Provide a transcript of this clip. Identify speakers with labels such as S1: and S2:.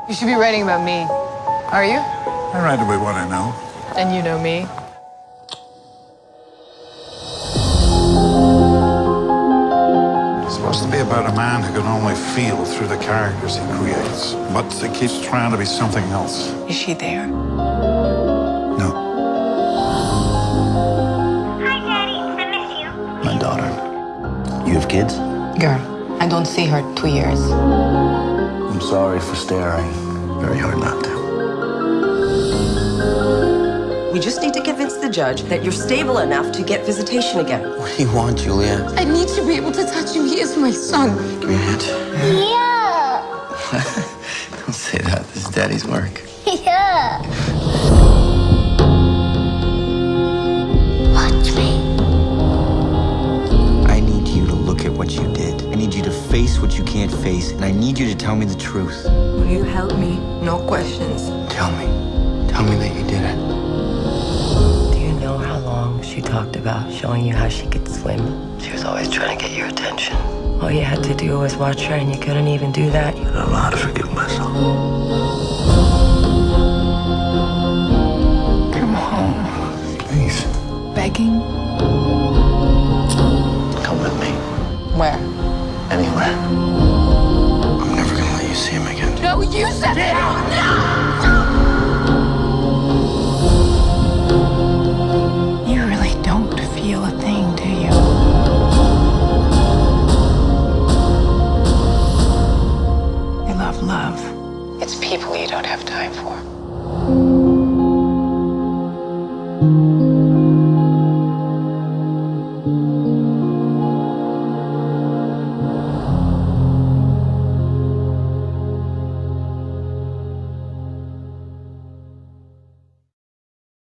S1: You should be writing about me. Are you?
S2: I write about what I know.
S1: And you know me.
S2: It's supposed to be about a man who can only feel through the characters he creates, but he keeps trying to be something else.
S1: Is she there?
S2: No.
S3: Hi, Daddy. I miss you.
S4: My daughter. You have kids?
S1: Girl, I don't see her 2 years.
S4: I'm sorry for staring. Very hard not to.
S5: We just need to convince the judge that you're stable enough to get visitation again.
S4: What do you want, Julia?
S1: I need to be able to touch him. He is my son.
S4: Give me your hand.
S3: Yeah.
S4: Don't say that. This is Daddy's work.
S3: Yeah. Watch me.
S4: I need you to look at what you did. I need you to face what you can't face, and I need you to tell me the truth.
S1: Will you help me? No questions.
S4: Tell me. Tell me that you did it.
S5: Do you know how long she talked about showing you how she could swim? She was always trying to get your attention. All you had to do was watch her, and you couldn't even do that.
S4: I don't know how to forgive myself.
S1: Come home.
S4: Please.
S1: Begging?
S4: Come with me.
S1: Where?
S4: Anywhere. I'm never gonna let you see him again.
S1: No, you said it! You really don't feel a thing, do you? You love love. It's people you don't have time for.